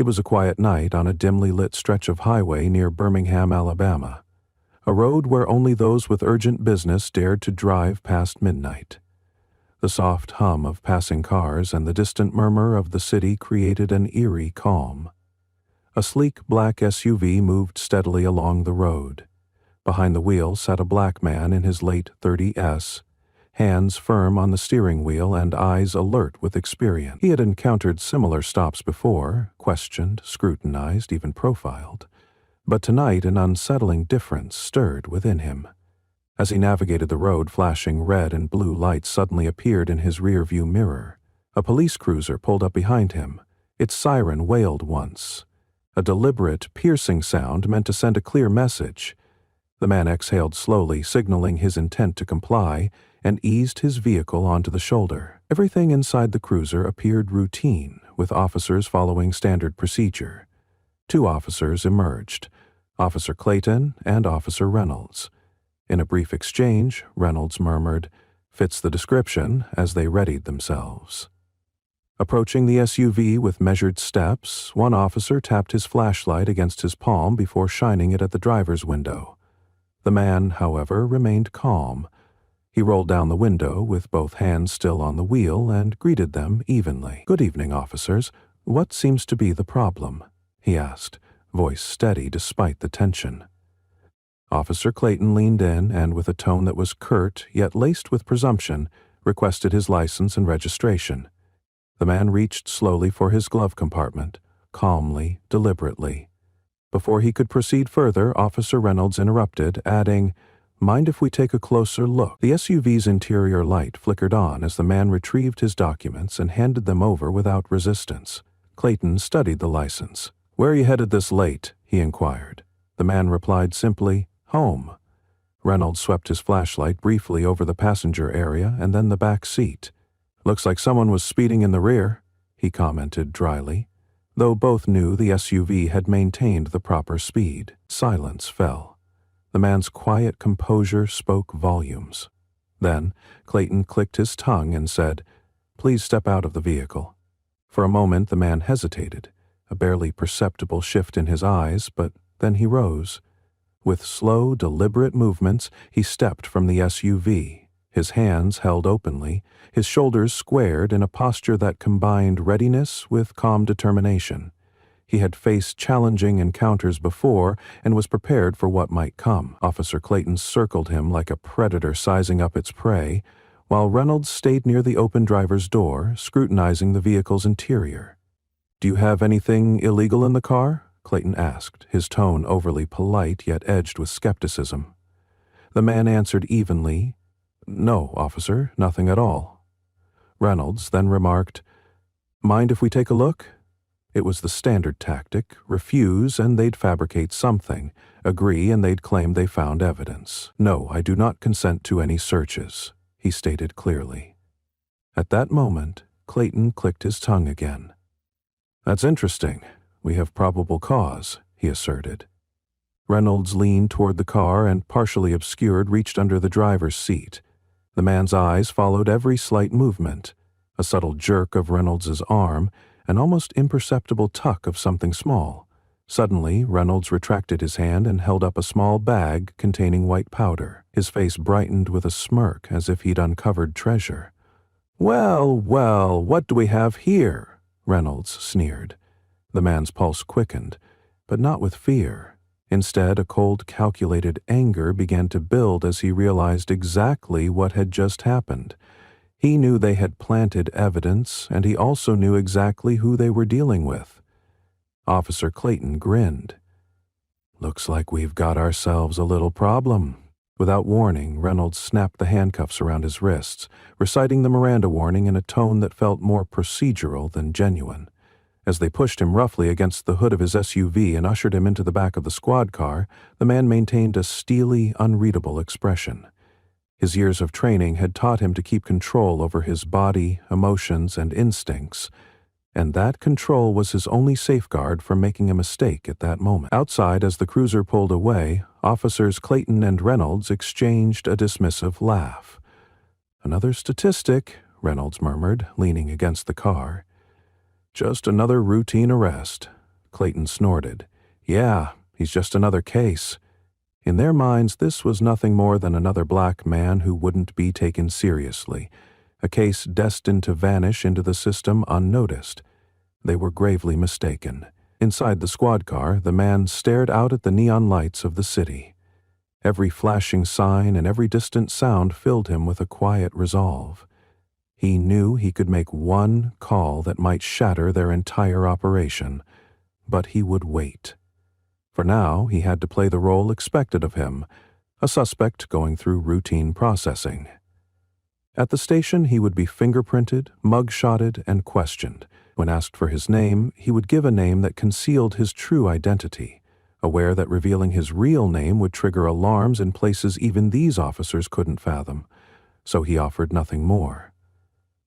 It was a quiet night on a dimly lit stretch of highway near Birmingham, Alabama, a road where only those with urgent business dared to drive past midnight. The soft hum of passing cars and the distant murmur of the city created an eerie calm. A sleek black SUV moved steadily along the road. Behind the wheel sat a black man in his late 30s, hands firm on the steering wheel and eyes alert with experience. He had encountered similar stops before, questioned, scrutinized, even profiled. But tonight an unsettling difference stirred within him. As he navigated the road, flashing red and blue lights suddenly appeared in his rearview mirror. A police cruiser pulled up behind him. Its siren wailed once. A deliberate, piercing sound meant to send a clear message. The man exhaled slowly, signaling his intent to comply, and eased his vehicle onto the shoulder. Everything inside the cruiser appeared routine, with officers following standard procedure. 2 officers emerged, Officer Clayton and Officer Reynolds. In a brief exchange, Reynolds murmured, "Fits the description," as they readied themselves. Approaching the SUV with measured steps, one officer tapped his flashlight against his palm before shining it at the driver's window. The man, however, remained calm. He rolled down the window with both hands still on the wheel and greeted them evenly. "Good evening, officers. What seems to be the problem?" he asked, voice steady despite the tension. Officer Clayton leaned in and, with a tone that was curt yet laced with presumption, requested his license and registration. The man reached slowly for his glove compartment, calmly, deliberately. Before he could proceed further, Officer Reynolds interrupted, adding, "Mind if we take a closer look?" The SUV's interior light flickered on as the man retrieved his documents and handed them over without resistance. Clayton studied the license. "Where are you headed this late?" he inquired. The man replied simply, "Home." Reynolds swept his flashlight briefly over the passenger area and then the back seat. "Looks like someone was speeding in the rear," he commented dryly. Though both knew the SUV had maintained the proper speed, silence fell. The man's quiet composure spoke volumes. Then Clayton clicked his tongue and said, "Please step out of the vehicle." For a moment the man hesitated, a barely perceptible shift in his eyes, but then he rose. With slow, deliberate movements, he stepped from the SUV, his hands held openly, his shoulders squared in a posture that combined readiness with calm determination. He had faced challenging encounters before and was prepared for what might come. Officer Clayton circled him like a predator sizing up its prey, while Reynolds stayed near the open driver's door, scrutinizing the vehicle's interior. "Do you have anything illegal in the car?" Clayton asked, his tone overly polite yet edged with skepticism. The man answered evenly, "No, officer, nothing at all." Reynolds then remarked, "Mind if we take a look?" It was the standard tactic: refuse and they'd fabricate something, agree and they'd claim they found evidence. "No, I do not consent to any searches," he stated clearly. At that moment, Clayton clicked his tongue again. "That's interesting. We have probable cause," he asserted. Reynolds leaned toward the car and, partially obscured, reached under the driver's seat. The man's eyes followed every slight movement, a subtle jerk of Reynolds's arm, an almost imperceptible tuck of something small. Suddenly, Reynolds retracted his hand and held up a small bag containing white powder. His face brightened with a smirk as if he'd uncovered treasure. "Well, well, what do we have here?" Reynolds sneered. The man's pulse quickened, but not with fear. Instead, a cold, calculated anger began to build as he realized exactly what had just happened. He knew they had planted evidence, and he also knew exactly who they were dealing with. Officer Clayton grinned. "Looks like we've got ourselves a little problem." Without warning, Reynolds snapped the handcuffs around his wrists, reciting the Miranda warning in a tone that felt more procedural than genuine. As they pushed him roughly against the hood of his SUV and ushered him into the back of the squad car, the man maintained a steely, unreadable expression. His years of training had taught him to keep control over his body, emotions, and instincts, and that control was his only safeguard from making a mistake at that moment. Outside, as the cruiser pulled away, Officers Clayton and Reynolds exchanged a dismissive laugh. "Another statistic," Reynolds murmured, leaning against the car. "Just another routine arrest." Clayton snorted. Yeah, he's just another case. In their minds, this was nothing more than another black man who wouldn't be taken seriously, a case destined to vanish into the system unnoticed. They were gravely mistaken. Inside the squad car, the man stared out at the neon lights of the city. Every flashing sign and every distant sound filled him with a quiet resolve. He knew he could make one call that might shatter their entire operation, but he would wait. For now, he had to play the role expected of him, a suspect going through routine processing. At the station, he would be fingerprinted, mug-shotted, and questioned. When asked for his name, he would give a name that concealed his true identity, aware that revealing his real name would trigger alarms in places even these officers couldn't fathom, so he offered nothing more.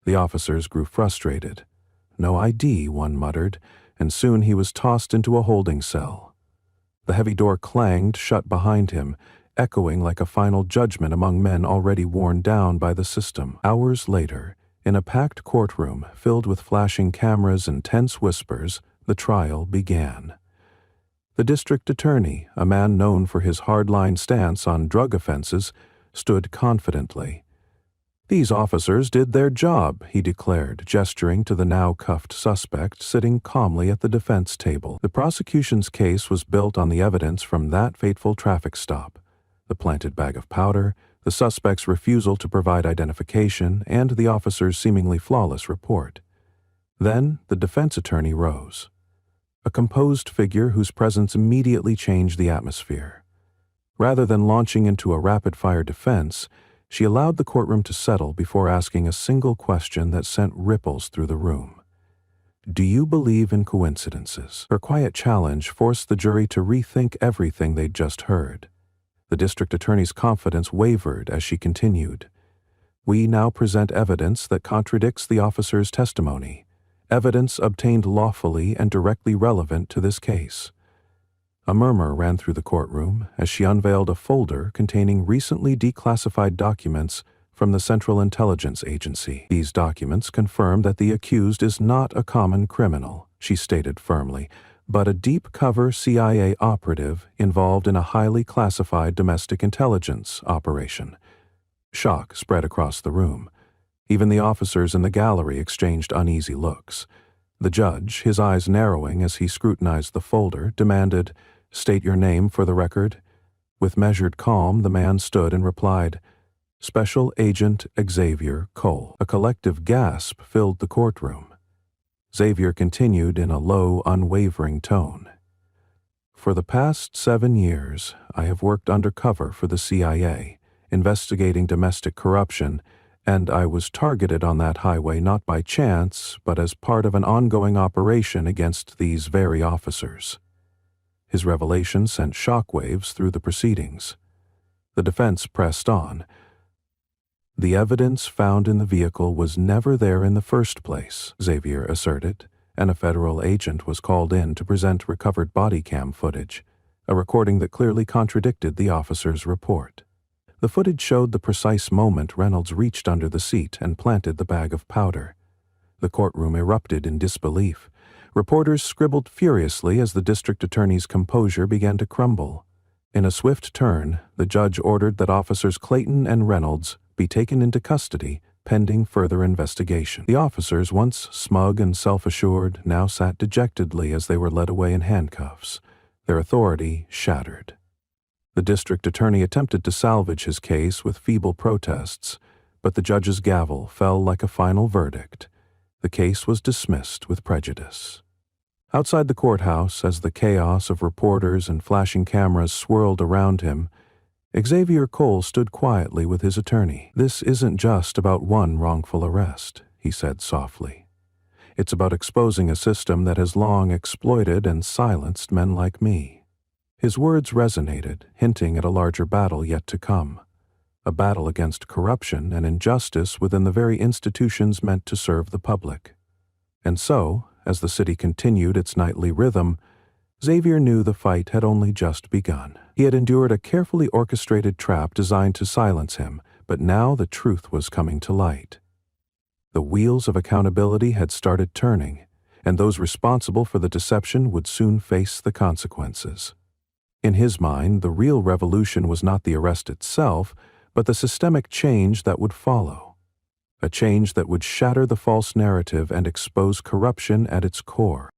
The officers grew frustrated. No ID, one muttered, and soon he was tossed into a holding cell. The heavy door clanged shut behind him, echoing like a final judgment among men already worn down by the system. Hours later, in a packed courtroom filled with flashing cameras and tense whispers, the trial began. The district attorney, a man known for his hardline stance on drug offenses, stood confidently. These officers did their job, he declared, gesturing to the now cuffed suspect sitting calmly at the defense table. The prosecution's case was built on the evidence from that fateful traffic stop: the planted bag of powder, the suspect's refusal to provide identification, and the officer's seemingly flawless report. Then the defense attorney rose, a composed figure whose presence immediately changed the atmosphere. Rather than launching into a rapid-fire defense, she allowed the courtroom to settle before asking a single question that sent ripples through the room. Do you believe in coincidences? Her quiet challenge forced the jury to rethink everything they'd just heard. The district attorney's confidence wavered as she continued. We now present evidence that contradicts the officer's testimony, evidence obtained lawfully and directly relevant to this case. A murmur ran through the courtroom as she unveiled a folder containing recently declassified documents from the Central Intelligence Agency. These documents confirm that the accused is not a common criminal, she stated firmly, but a deep-cover CIA operative involved in a highly classified domestic intelligence operation. Shock spread across the room. Even the officers in the gallery exchanged uneasy looks. The judge, his eyes narrowing as he scrutinized the folder, demanded, "State your name for the record." With measured calm, the man stood and replied, "Special Agent Xavier Cole." A collective gasp filled the courtroom. Xavier continued in a low, unwavering tone. For the past 7 years, I have worked undercover for the CIA, investigating domestic corruption, and I was targeted on that highway not by chance, but as part of an ongoing operation against these very officers. His revelation sent shockwaves through the proceedings. The defense pressed on. The evidence found in the vehicle was never there in the first place, Xavier asserted, and a federal agent was called in to present recovered body cam footage, a recording that clearly contradicted the officer's report. The footage showed the precise moment Reynolds reached under the seat and planted the bag of powder. The courtroom erupted in disbelief. Reporters scribbled furiously as the district attorney's composure began to crumble. In a swift turn, the judge ordered that officers Clayton and Reynolds be taken into custody pending further investigation. The officers, once smug and self-assured, now sat dejectedly as they were led away in handcuffs, their authority shattered. The district attorney attempted to salvage his case with feeble protests, but the judge's gavel fell like a final verdict. The case was dismissed with prejudice. Outside the courthouse, as the chaos of reporters and flashing cameras swirled around him, Xavier Cole stood quietly with his attorney. "This isn't just about one wrongful arrest," he said softly. "It's about exposing a system that has long exploited and silenced men like me." His words resonated, hinting at a larger battle yet to come, a battle against corruption and injustice within the very institutions meant to serve the public. And so, as the city continued its nightly rhythm, Xavier knew the fight had only just begun. He had endured a carefully orchestrated trap designed to silence him, but now the truth was coming to light. The wheels of accountability had started turning, and those responsible for the deception would soon face the consequences. In his mind, the real revolution was not the arrest itself, but the systemic change that would follow. A change that would shatter the false narrative and expose corruption at its core.